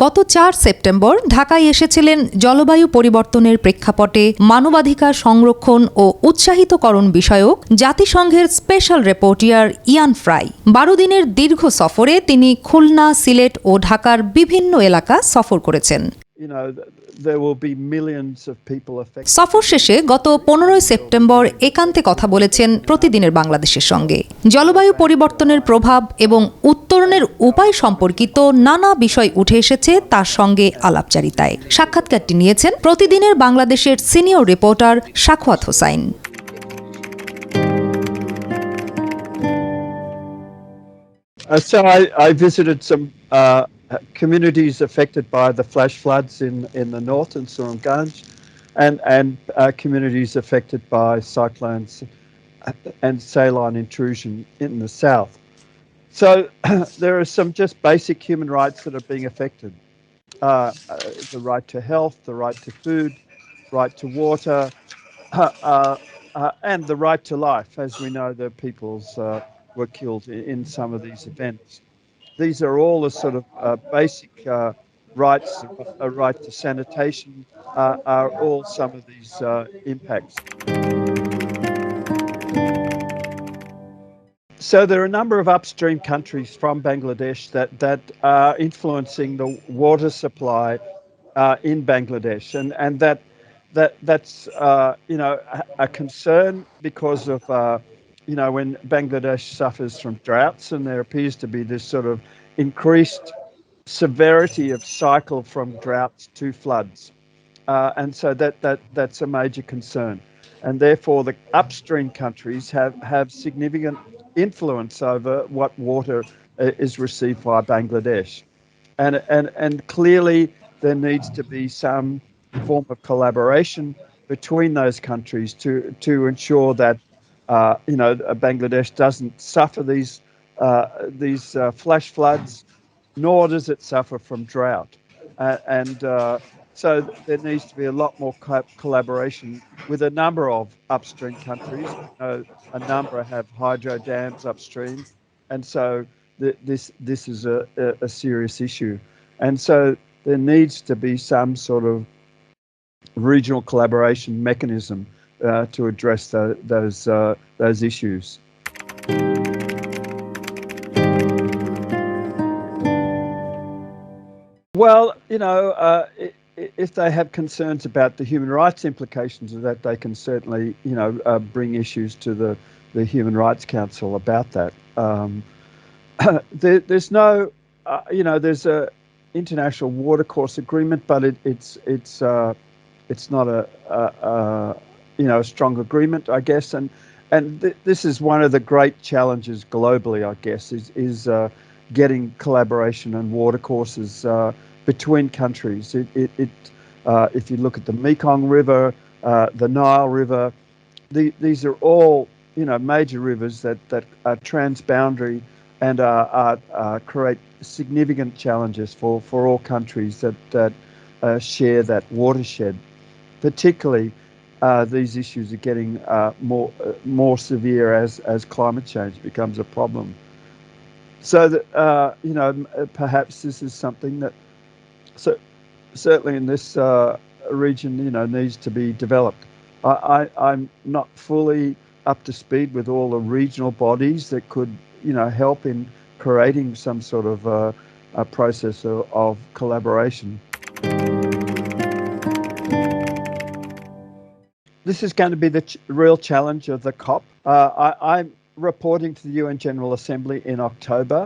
গত ৪ সেপ্টেম্বর ঢাকায় এসেছিলেন জলবায়ু পরিবর্তনের প্রেক্ষাপটে মানবাধিকার সংরক্ষণ ও উৎসাহিতকরণ বিষয়ক জাতিসংঘের স্পেশাল রিপোর্টিয়ার ইয়ান ফ্রাই। ১২ দিনের দীর্ঘ সফরে তিনি খুলনা, সিলেট ও ঢাকার বিভিন্ন এলাকা সফর করেছেন। সফর শেষে গত ১৫ সেপ্টেম্বর একান্তে কথা বলেছেন প্রতিদিনের বাংলাদেশের সঙ্গে। জলবায়ু পরিবর্তনের প্রভাব এবং উত্তরণের উপায় সম্পর্কিত নানা বিষয় উঠে এসেছে তার সঙ্গে আলাপচারিতায়। সাক্ষাৎকারটি নিয়েছেন প্রতিদিনের বাংলাদেশের senior reporter Sakhawat Hossain. So I visited some communities affected by the flash floods in the north in Rongdhonu and communities affected by cyclones and saline intrusion in the south. So there are some just basic human rights that are being affected. The right to health, the right to food, right to water, and the right to life. As we know, the peoples were killed in some of these events. These are all the sort of basic rights. A right to sanitation are all some of these impacts. So there are a number of upstream countries from Bangladesh that are influencing the water supply in Bangladesh, and that's a concern because of when Bangladesh suffers from droughts, and there appears to be this sort of increased severity of cycle from droughts to floods, and so that's a major concern, and therefore the upstream countries have significant influence over what water is received by Bangladesh, and clearly there needs to be some form of collaboration between those countries to ensure that Bangladesh doesn't suffer these flash floods, nor does it suffer from drought, so there needs to be a lot more collaboration with a number of upstream countries. A number have hydro dams upstream, and so this is a serious issue, and so there needs to be some sort of regional collaboration mechanism to address those issues. Well, if they have concerns about the human rights implications of that, they can certainly, bring issues to the Human Rights Council about that. There's no, there's a international watercourse agreement, but it's not a strong agreement, I guess, and this is one of the great challenges globally, I guess, is getting collaboration and watercourses between countries. If you look at the Mekong River, the Nile River, these are all major rivers that are transboundary and create significant challenges for all countries that share that watershed. Particularly, these issues are getting more severe as climate change becomes a problem. So that perhaps this is something that certainly in this region needs to be developed. I'm not fully up to speed with all the regional bodies that could help in creating some sort of a process of collaboration. This is going to be the real challenge of the COP. I'm reporting to the UN General Assembly in October,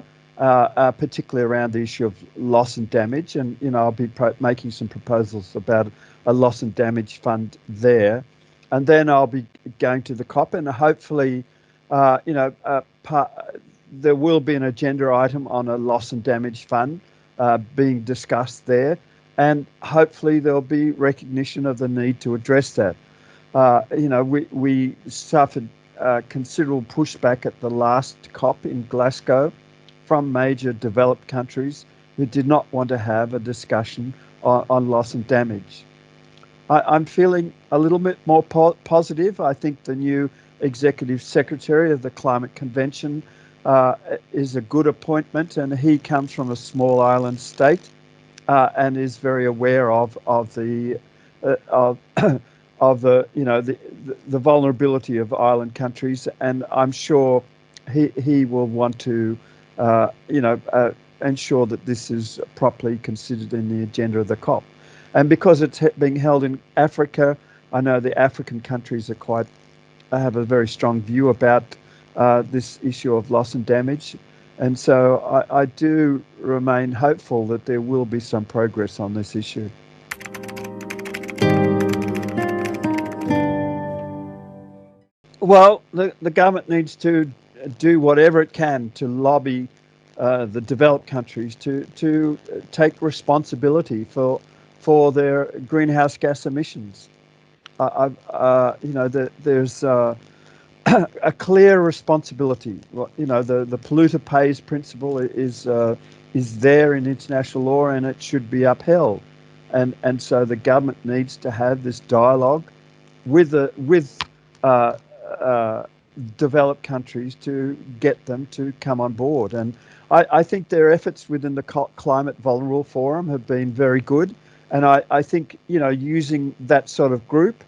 particularly around the issue of loss and damage, and I'll be making some proposals about a loss and damage fund there, and then I'll be going to the COP, and hopefully, there will be an agenda item on a loss and damage fund being discussed there, and hopefully there'll be recognition of the need to address that. We suffered considerable pushback at the last COP in Glasgow from major developed countries who did not want to have a discussion on loss and damage. I'm feeling a little bit more positive. I think the new Executive Secretary of the Climate Convention is a good appointment, and he comes from a small island state and is very aware of the of of the vulnerability of island countries, and I'm sure he will want to ensure that this is properly considered in the agenda of the COP. And because it's being held in Africa, I know the African countries have a very strong view about this issue of loss and damage. And so I do remain hopeful that there will be some progress on this issue. Well, the government needs to do whatever it can to lobby the developed countries to take responsibility for their greenhouse gas emissions. There's a clear responsibility. The polluter pays principle is there in international law, and it should be upheld. And so the government needs to have this dialogue with uh, developed countries to get them to come on board. And I think their efforts within the Climate Vulnerable Forum have been very good. And I think using that sort of group,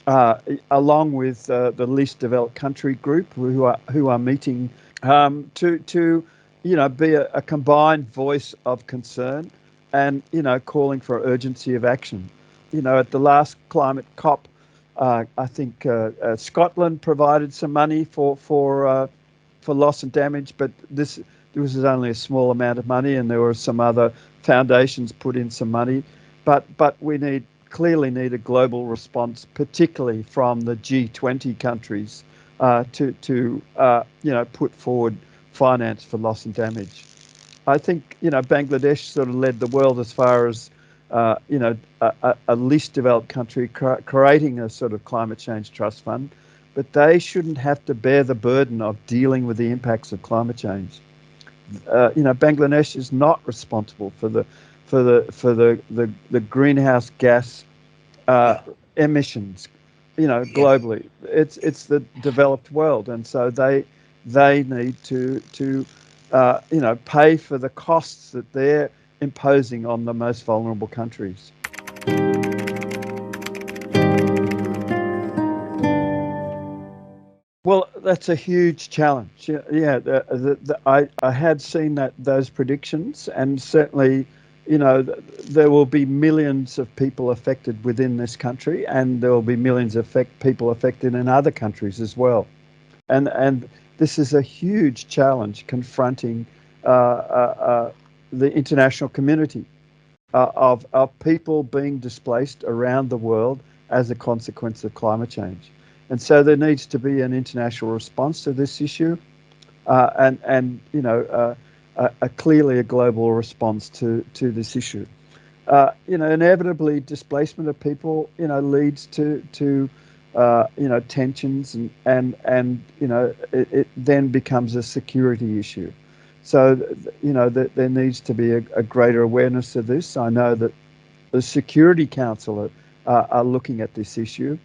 along with the least developed country group who are meeting to be a combined voice of concern and calling for urgency of action. At the last climate COP, I think Scotland provided some money for loss and damage, but this was only a small amount of money, and there were some other foundations put in some money. But we clearly need a global response, particularly from the G20 countries, to put forward finance for loss and damage. I think Bangladesh sort of led the world as far as a least developed country creating a sort of climate change trust fund, but they shouldn't have to bear the burden of dealing with the impacts of climate change. Bangladesh is not responsible for the greenhouse gas emissions, globally. It's the developed world, and so they need to pay for the costs that they're imposing on the most vulnerable countries. Well, that's a huge challenge. Yeah, I had seen those predictions, and certainly, there will be millions of people affected within this country, and there will be millions of people affected in other countries as well. And this is a huge challenge confronting the international community of people being displaced around the world as a consequence of climate change. And so there needs to be an international response to this issue, and clearly a global response to this issue. Inevitably, displacement of people, leads to tensions, and it then becomes a security issue. So, there needs to be a greater awareness of this. I know that the Security Council are looking at this issue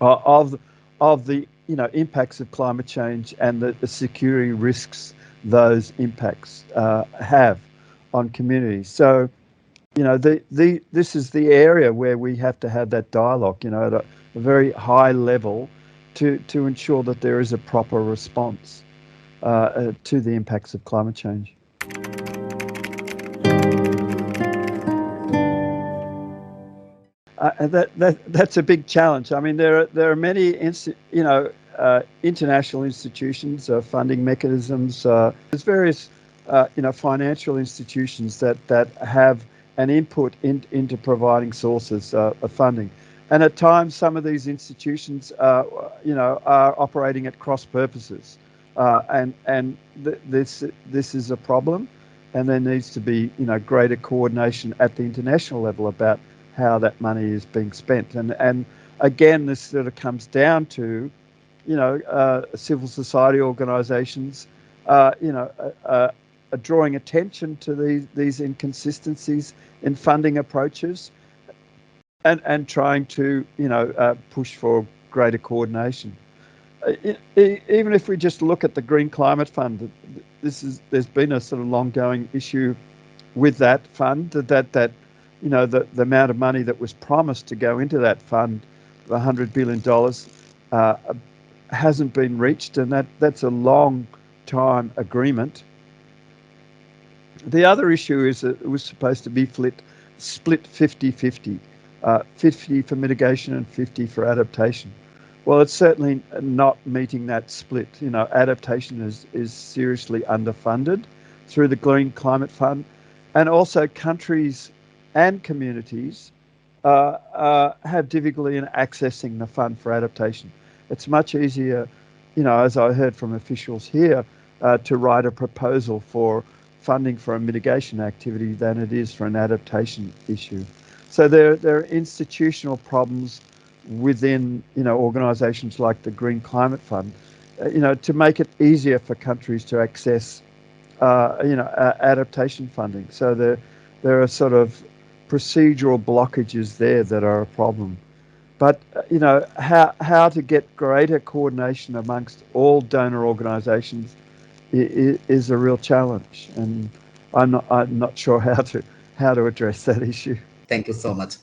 of the impacts of climate change and the security risks those impacts have on communities. So, this is the area where we have to have that dialogue, at a very high level, to ensure that there is a proper response to the impacts of climate change. That's a big challenge. I mean, there are many international institutions, funding mechanisms. There's various financial institutions that have an input into providing sources of funding, and at times some of these institutions are operating at cross purposes, and this is a problem, and there needs to be greater coordination at the international level about how that money is being spent. And again, this sort of comes down to, civil society organisations, drawing attention to these inconsistencies in funding approaches, and trying to, push for greater coordination. Even if we just look at the Green Climate Fund, there's been a sort of long-going issue with that fund, that you know, the amount of money that was promised to go into that fund, the $100 billion, hasn't been reached, and that's a long time agreement. The other issue is that it was supposed to be split 50-50, 50 for mitigation and 50 for adaptation. Well, it's certainly not meeting that split. You know, adaptation is seriously underfunded through the Green Climate Fund, and also countries and communities have difficulty in accessing the fund for adaptation. It's much easier, you know, as I heard from officials here, to write a proposal for funding for a mitigation activity than it is for an adaptation issue. So there are institutional problems within, you know, organisations like the Green Climate Fund, you know, to make it easier for countries to access, you know, adaptation funding. So there are sort of procedural blockages there that are a problem. But, you know, how to get greater coordination amongst all donor organisations is a real challenge, and I'm not sure how to address that issue. Thank you so much.